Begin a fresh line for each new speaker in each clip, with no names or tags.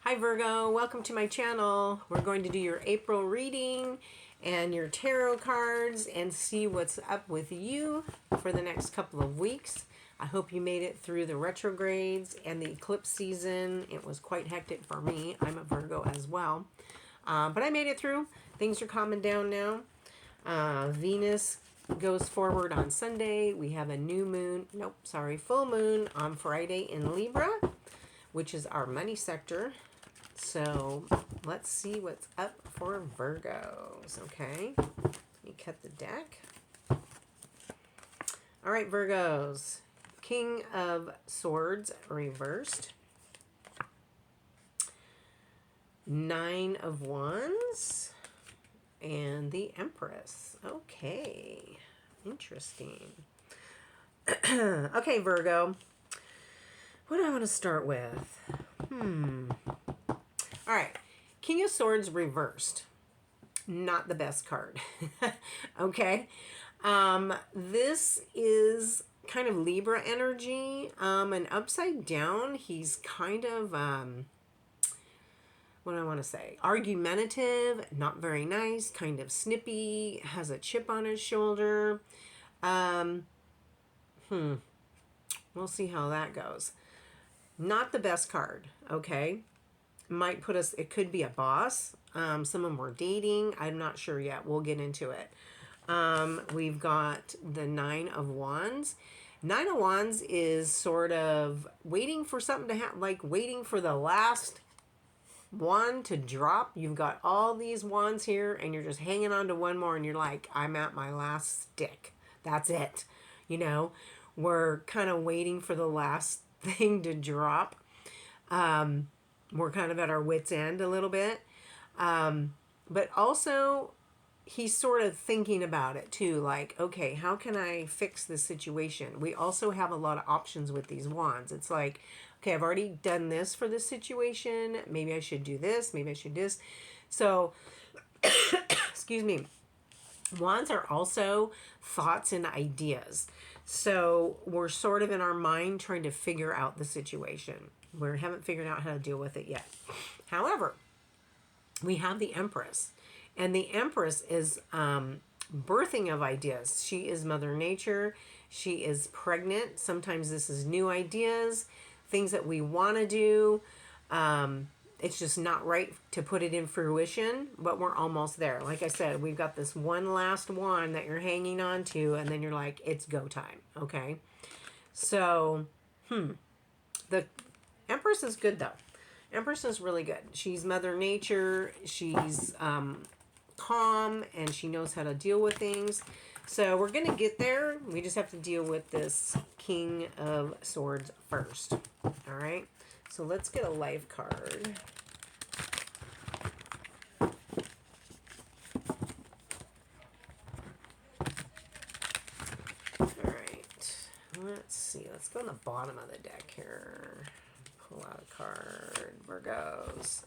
Hi Virgo, welcome to my channel. We're going to do your April reading and your tarot cards and see what's up with you for the next couple of weeks. I hope you made it through the retrogrades and the eclipse season. It was quite hectic for me. I'm a Virgo as well. But I made it through. Things are calming down now. Venus goes forward on Sunday. We have a full moon on Friday in Libra, which is our money sector. So let's see what's up for Virgos, okay? Let me cut the deck. All right, Virgos. King of Swords reversed. 9 of Wands. And the Empress. Okay, interesting. Okay, Virgo. What do I want to start with? All right, King of Swords reversed. Not the best card. Okay. This is kind of Libra energy. And upside down, he's kind of, what do I want to say? Argumentative, not very nice, kind of snippy, has a chip on his shoulder. We'll see how that goes. Not the best card, okay? Might put us, it could be a boss. Someone we're dating. I'm not sure yet. We'll get into it. We've got the 9 of Wands. 9 of Wands is sort of waiting for something to happen, like waiting for the last wand to drop. You've got all these wands here and you're just hanging on to one more and you're like, I'm at my last stick. That's it. You know, we're kind of waiting for the last thing to drop. We're kind of at our wit's end a little bit. But also he's sort of thinking about it too. Like, okay, how can I fix this situation? We also have a lot of options with these wands. It's like, okay, I've already done this for this situation. Maybe I should do this. Maybe I should do this. So, excuse me. Wands are also thoughts and ideas. So we're sort of in our mind trying to figure out the situation. We haven't figured out how to deal with it yet. However, we have the Empress. And the Empress is birthing of ideas. She is Mother Nature. She is pregnant. Sometimes this is new ideas, things that we want to do. It's just not right to put it in fruition, but we're almost there. Like I said, we've got this one last wand that you're hanging on to, and then you're like, it's go time, okay? So, the Empress is good, though. Empress is really good. She's Mother Nature. She's calm, and she knows how to deal with things. So we're going to get there. We just have to deal with this King of Swords first. All right? So let's get a life card. All right. Let's see. Let's go on the bottom of the deck here. Pull out a card. Virgos.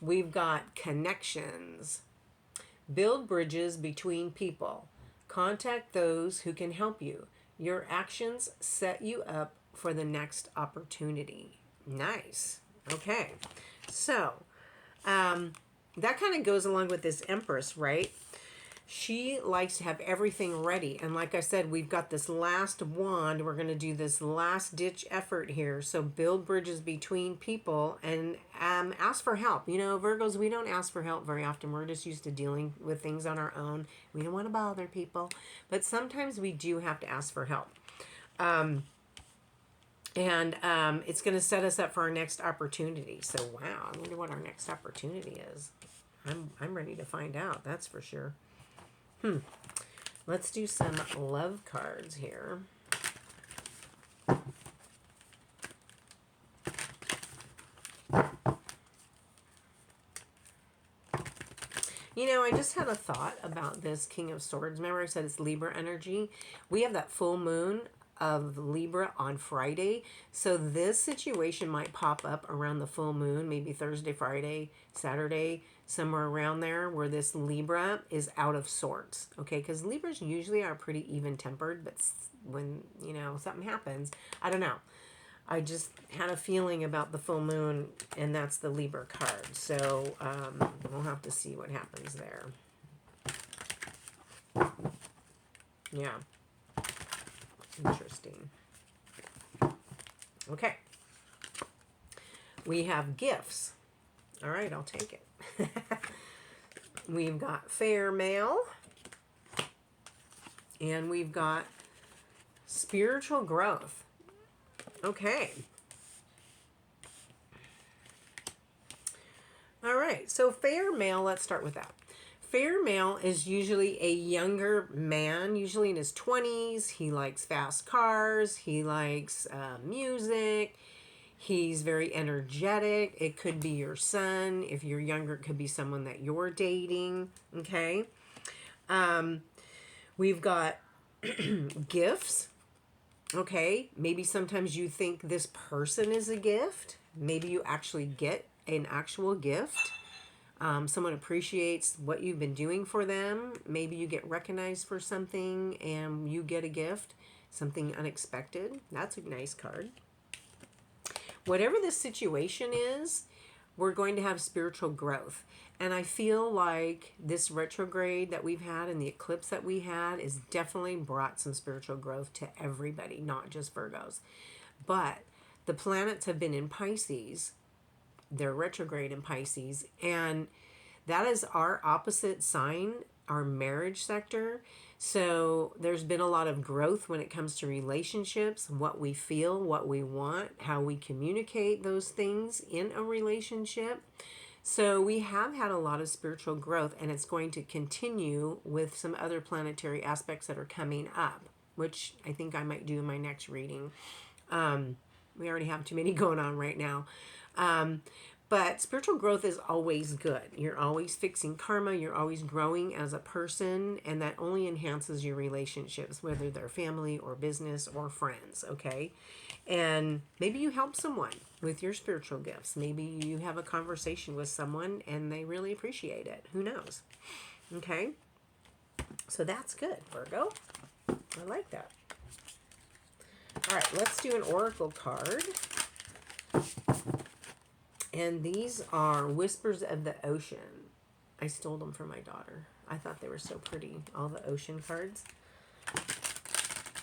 We've got connections. Build bridges between people. Contact those who can help you. Your actions set you up for the next opportunity. Nice. Okay. So, that kind of goes along with this Empress, right? She likes to have everything ready. And like I said, we've got this last wand. We're going to do this last ditch effort here. So build bridges between people and ask for help. You know, Virgos, we don't ask for help very often. We're just used to dealing with things on our own. We don't want to bother people. But sometimes we do have to ask for help. It's going to set us up for our next opportunity. So, wow, I wonder what our next opportunity is. I'm ready to find out, that's for sure. Let's do some love cards here. You know, I just had a thought about this King of Swords. Remember I said it's Libra energy? We have that full moon of Libra on Friday. So this situation might pop up around the full moon, maybe Thursday, Friday, Saturday, somewhere around there where this Libra is out of sorts. Okay, because Libras usually are pretty even-tempered, but when, you know, something happens, I don't know. I just had a feeling about the full moon, and that's the Libra card. So we'll have to see what happens there. Yeah. Interesting. Okay. We have gifts. All right, I'll take it. We've got fair mail. And we've got spiritual growth. Okay. All right. So fair male, let's start with that. Fair male is usually a younger man, usually in his 20s. He likes fast cars. He likes music. He's very energetic. It could be your son. If you're younger, it could be someone that you're dating. Okay. We've got gifts. Okay. Maybe sometimes you think this person is a gift. Maybe you actually get an actual gift. Someone appreciates what you've been doing for them. Maybe you get recognized for something and you get a gift, something unexpected. That's a nice card. Whatever the situation is, we're going to have spiritual growth. And I feel like this retrograde that we've had and the eclipse that we had is definitely brought some spiritual growth to everybody, not just Virgos. But the planets have been in Pisces. They're retrograde in Pisces, and that is our opposite sign, our marriage sector. So there's been a lot of growth when it comes to relationships, what we feel, what we want, how we communicate those things in a relationship. So we have had a lot of spiritual growth, and it's going to continue with some other planetary aspects that are coming up, which I think I might do in my next reading. We already have too many going on right now. But spiritual growth is always good. You're always fixing karma. You're always growing as a person. And that only enhances your relationships, whether they're family or business or friends. Okay. And maybe you help someone with your spiritual gifts. Maybe you have a conversation with someone and they really appreciate it. Who knows? Okay. So that's good, Virgo. I like that. All right, let's do an oracle card. And these are Whispers of the Ocean. I stole them from my daughter. I thought they were so pretty, all the ocean cards.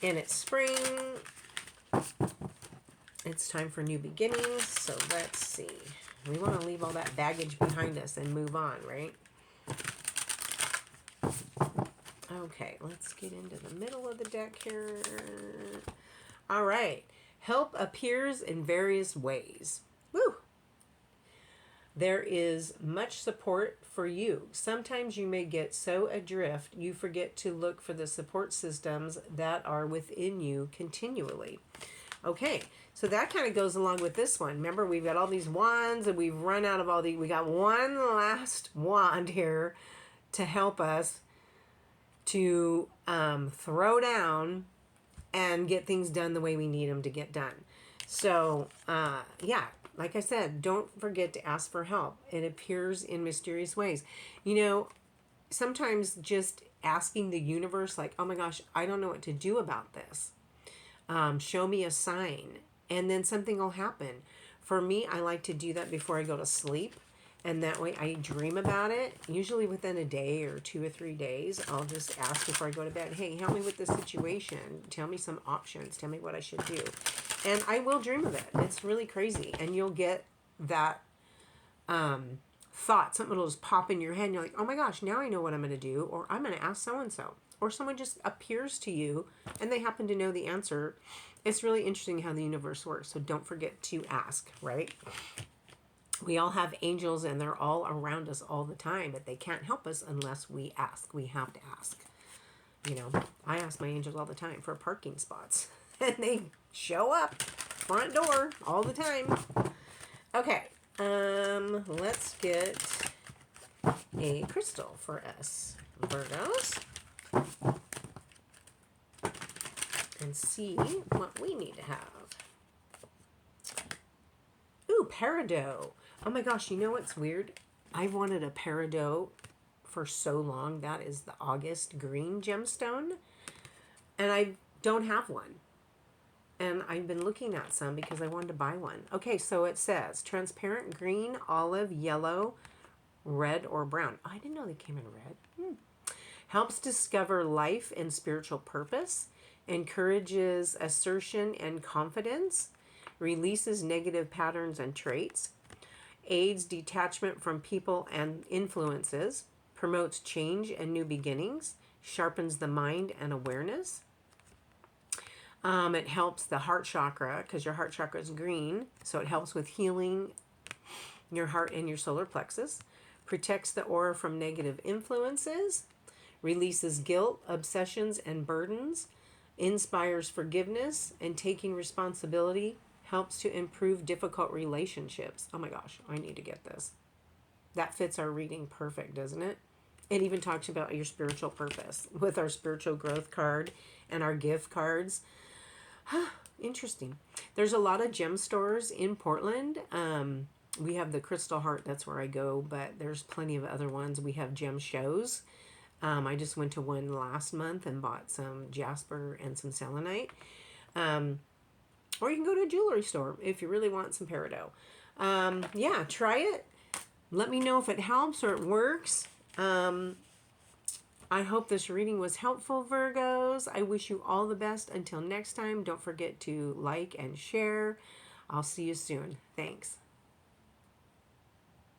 And it's spring. It's time for new beginnings. So let's see. We want to leave all that baggage behind us and move on, right? Okay, let's get into the middle of the deck here. All right. Help appears in various ways. Woo! There is much support for you. Sometimes you may get so adrift, you forget to look for the support systems that are within you continually. Okay, so that kind of goes along with this one. Remember, we've got all these wands and we've run out of all the... We got one last wand here to help us to throw down and get things done the way we need them to get done. So, yeah. Like I said, don't forget to ask for help. It appears in mysterious ways. You know, sometimes just asking the universe, like, oh my gosh, I don't know what to do about this. Show me a sign. And then something will happen. For me, I like to do that before I go to sleep. And that way I dream about it. Usually within a day or 2 or 3 days, I'll just ask before I go to bed, hey, help me with this situation. Tell me some options. Tell me what I should do. And I will dream of it. It's really crazy. And you'll get that thought. Something will just pop in your head. And you're like, oh my gosh, now I know what I'm going to do. Or I'm going to ask so-and-so. Or someone just appears to you and they happen to know the answer. It's really interesting how the universe works. So don't forget to ask, right? We all have angels and they're all around us all the time. But they can't help us unless we ask. We have to ask. You know, I ask my angels all the time for parking spots. And they show up front door all the time. Okay, let's get a crystal for us, Virgos, and see what we need to have. Ooh, peridot. Oh my gosh, you know what's weird? I've wanted a peridot for so long. That is the August green gemstone, and I don't have one. And I've been looking at some because I wanted to buy one. Okay, so it says transparent green, olive, yellow, red, or brown. I didn't know they came in red. Helps discover life and spiritual purpose, encourages assertion and confidence, releases negative patterns and traits, aids detachment from people and influences, promotes change and new beginnings, sharpens the mind and awareness. It helps the heart chakra because your heart chakra is green, so it helps with healing your heart and your solar plexus, protects the aura from negative influences, releases guilt, obsessions, and burdens, inspires forgiveness and taking responsibility, helps to improve difficult relationships. Oh my gosh, I need to get this. That fits our reading perfect, doesn't it? It even talks about your spiritual purpose with our spiritual growth card and our gift cards. Interesting. There's a lot of gem stores in Portland. We have the Crystal Heart, that's where I go, but there's plenty of other ones. We have gem shows. I just went to one last month and bought some jasper and some selenite. Or you can go to a jewelry store if you really want some peridot. Yeah, try it. Let me know if it helps or it works. I hope this reading was helpful, Virgos. I wish you all the best. Until next time, don't forget to like and share. I'll see you soon. Thanks.